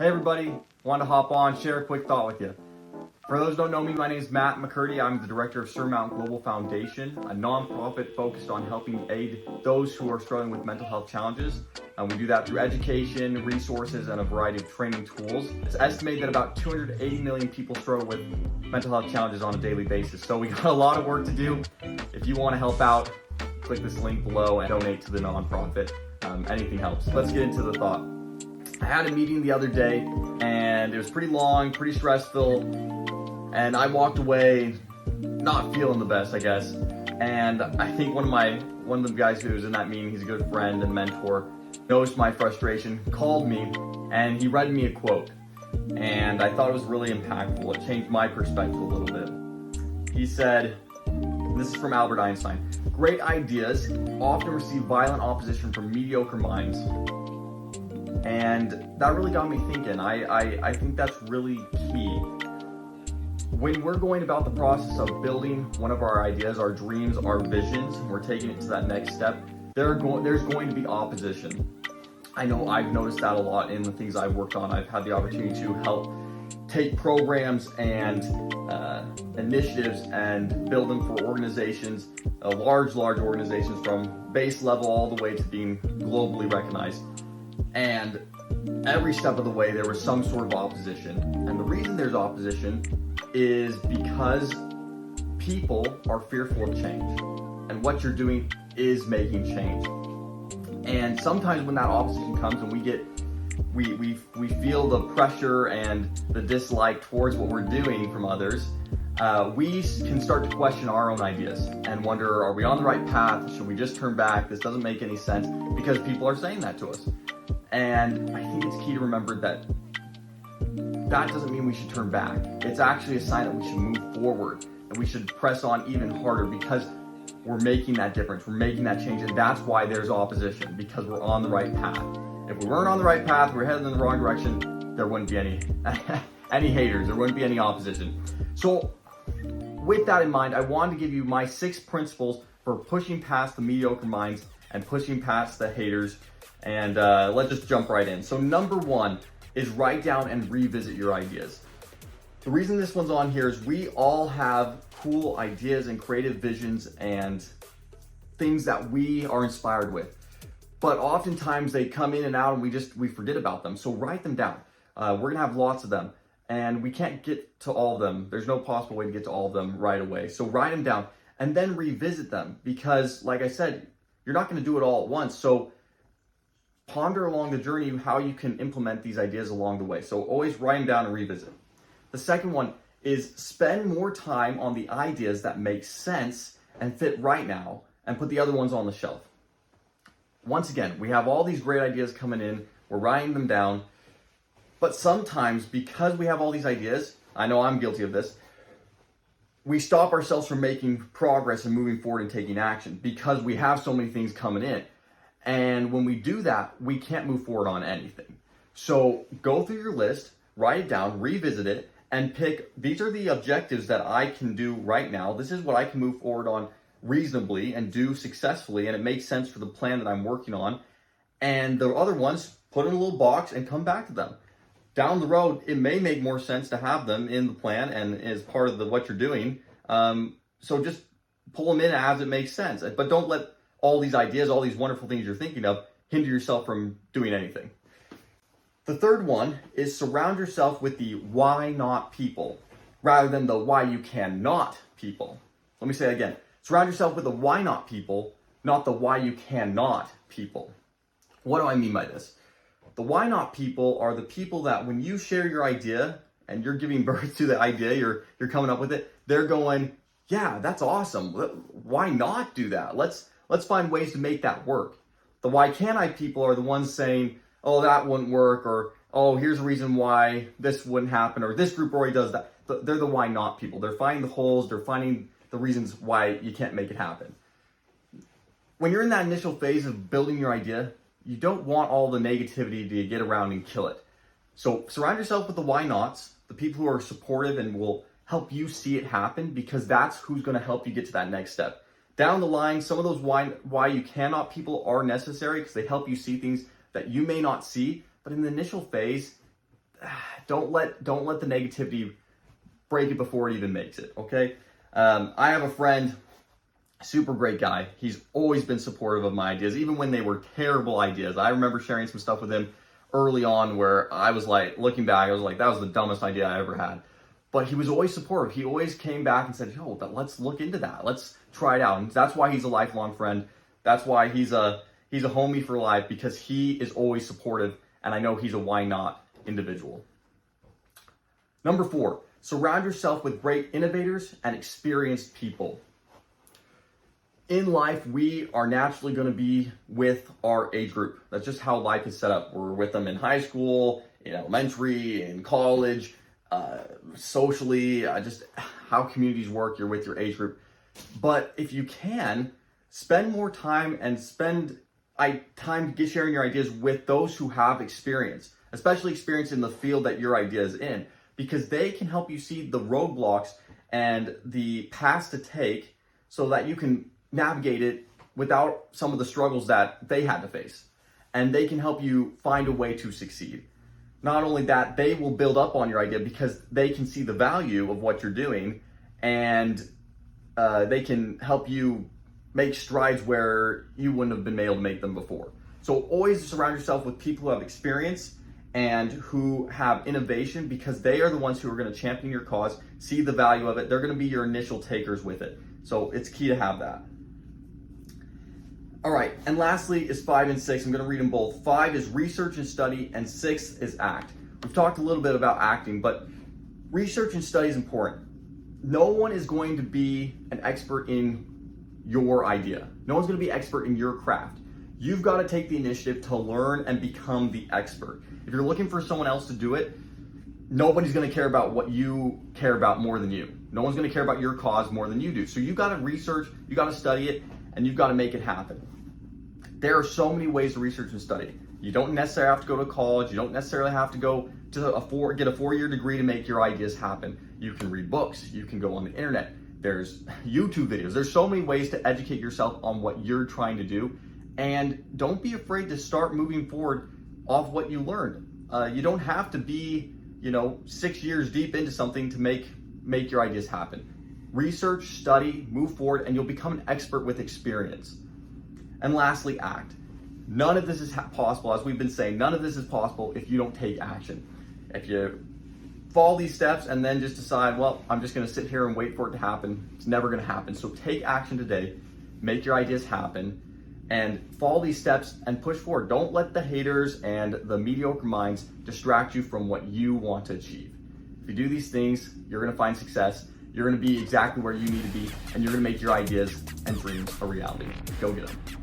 Hey everybody, wanted to hop on, share a quick thought with you. For those who don't know me, my name is Matt McCurdy. I'm the director of Surmount Global Foundation, a nonprofit focused on helping aid those who are struggling with mental health challenges. We do that through education, resources, and a variety of training tools. It's estimated that about 280 million people struggle with mental health challenges on a daily basis. So we got a lot of work to do. If you want to help out, click this link below and donate to the nonprofit. Anything helps. Let's get into the thought. I had a meeting the other day and it was pretty long, pretty stressful, and I walked away not feeling the best, I guess. And I think one of the guys who was in that meeting, he's a good friend and mentor, noticed my frustration, called me, and he read me a quote. And I thought it was really impactful. It changed my perspective a little bit. He said, this is from Albert Einstein, "Great ideas often receive violent opposition from mediocre minds." And that really got me thinking. I think that's really key. When we're going about the process of building one of our ideas, our dreams, our visions, and we're taking it to that next step, there's going to be opposition. I know I've noticed that a lot in the things I've worked on. I've had the opportunity to help take programs and initiatives and build them for organizations, large organizations, from base level all the way to being globally recognized. And every step of the way, there was some sort of opposition. And the reason there's opposition is because people are fearful of change. And what you're doing is making change. And sometimes when that opposition comes and we feel the pressure and the dislike towards what we're doing from others, we can start to question our own ideas and wonder, are we on the right path? Should we just turn back? This doesn't make any sense, because people are saying that to us. And I think it's key to remember that that doesn't mean we should turn back. It's actually a sign that we should move forward and we should press on even harder, because we're making that difference. We're making that change, and that's why there's opposition, because we're on the right path. If we weren't on the right path, we're headed in the wrong direction, there wouldn't be any haters, there wouldn't be any opposition. So with that in mind, I wanted to give you my 6 principles for pushing past the mediocre minds and pushing past the haters. And let's just jump right in. So number 1 is write down and revisit your ideas. The reason this one's on here is we all have cool ideas and creative visions and things that we are inspired with. But oftentimes they come in and out and we forget about them. So write them down. We're gonna have lots of them and we can't get to all of them. There's no possible way to get to all of them right away. So write them down and then revisit them, because like I said, you're not gonna do it all at once. So ponder along the journey how you can implement these ideas along the way. So always write them down and revisit. The second one is spend more time on the ideas that make sense and fit right now, and put the other ones on the shelf. Once again, we have all these great ideas coming in, we're writing them down, but sometimes because we have all these ideas, I know I'm guilty of this, we stop ourselves from making progress and moving forward and taking action because we have so many things coming in. And when we do that, we can't move forward on anything. So go through your list, write it down, revisit it, and pick, these are the objectives that I can do right now. This is what I can move forward on reasonably and do successfully, and it makes sense for the plan that I'm working on. And the other ones, put in a little box and come back to them. Down the road, it may make more sense to have them in the plan and as part of what you're doing. So just pull them in as it makes sense. But don't let all these ideas, all these wonderful things you're thinking of, hinder yourself from doing anything. The third one is surround yourself with the why not people rather than the why you cannot people. Let me say it again. Surround yourself with the why not people, not the why you cannot people. What do I mean by this? The why not people are the people that when you share your idea and you're giving birth to the idea, you're coming up with it, they're going, yeah, that's awesome. Why not do that? Let's find ways to make that work. The why can't I people are the ones saying, oh, that wouldn't work, or oh, here's a reason why this wouldn't happen, or this group already does that. They're the why not people. They're finding the holes, they're finding the reasons why you can't make it happen. When you're in that initial phase of building your idea, you don't want all the negativity to get around and kill it. So surround yourself with the why nots, the people who are supportive and will help you see it happen, because that's who's going to help you get to that next step. Down the line, some of those why you cannot people are necessary because they help you see things that you may not see, but in the initial phase, don't let the negativity break it before it even makes it, okay? I have a friend, super great guy. He's always been supportive of my ideas, even when they were terrible ideas. I remember sharing some stuff with him early on where I was like, looking back, I was like, that was the dumbest idea I ever had. But he was always supportive. He always came back and said, yo, let's look into that. Let's try it out. And that's why he's a lifelong friend. That's why he's a homie for life, because he is always supportive, and I know he's a why not individual. Number 4, surround yourself with great innovators and experienced people. In life, we are naturally going to be with our age group. That's just how life is set up. We're with them in high school, in elementary, in college, socially, just how communities work. You're with your age group. But if you can, spend more time and spend time sharing your ideas with those who have experience, especially experience in the field that your idea is in, because they can help you see the roadblocks and the paths to take so that you can navigate it without some of the struggles that they had to face. And they can help you find a way to succeed. Not only that, they will build up on your idea because they can see the value of what you're doing, and they can help you make strides where you wouldn't have been able to make them before. So always surround yourself with people who have experience and who have innovation, because they are the ones who are going to champion your cause, see the value of it. They're going to be your initial takers with it. So it's key to have that. All right, and lastly is 5 and 6. I'm going to read them both. 5 is research and study, and 6 is act. We've talked a little bit about acting, but research and study is important. No one is going to be an expert in your idea. No one's going to be expert in your craft. You've got to take the initiative to learn and become the expert. If you're looking for someone else to do it, nobody's going to care about what you care about more than you. No one's going to care about your cause more than you do. So you've got to research, you got to study it, and you've got to make it happen. There are so many ways to research and study. You don't necessarily have to go to college. You don't necessarily have to go to get a 4-year degree to make your ideas happen. You can read books. You can go on the internet. There's YouTube videos. There's so many ways to educate yourself on what you're trying to do. And don't be afraid to start moving forward off what you learned. You don't have to be, 6 years deep into something to make your ideas happen. Research, study, move forward, and you'll become an expert with experience. And lastly, act. None of this is possible, as we've been saying, none of this is possible if you don't take action. If you follow these steps and then just decide, well, I'm just going to sit here and wait for it to happen, it's never going to happen. So take action today, make your ideas happen, and follow these steps and push forward. Don't let the haters and the mediocre minds distract you from what you want to achieve. If you do these things, you're going to find success. You're going to be exactly where you need to be, and you're going to make your ideas and dreams a reality. Go get them.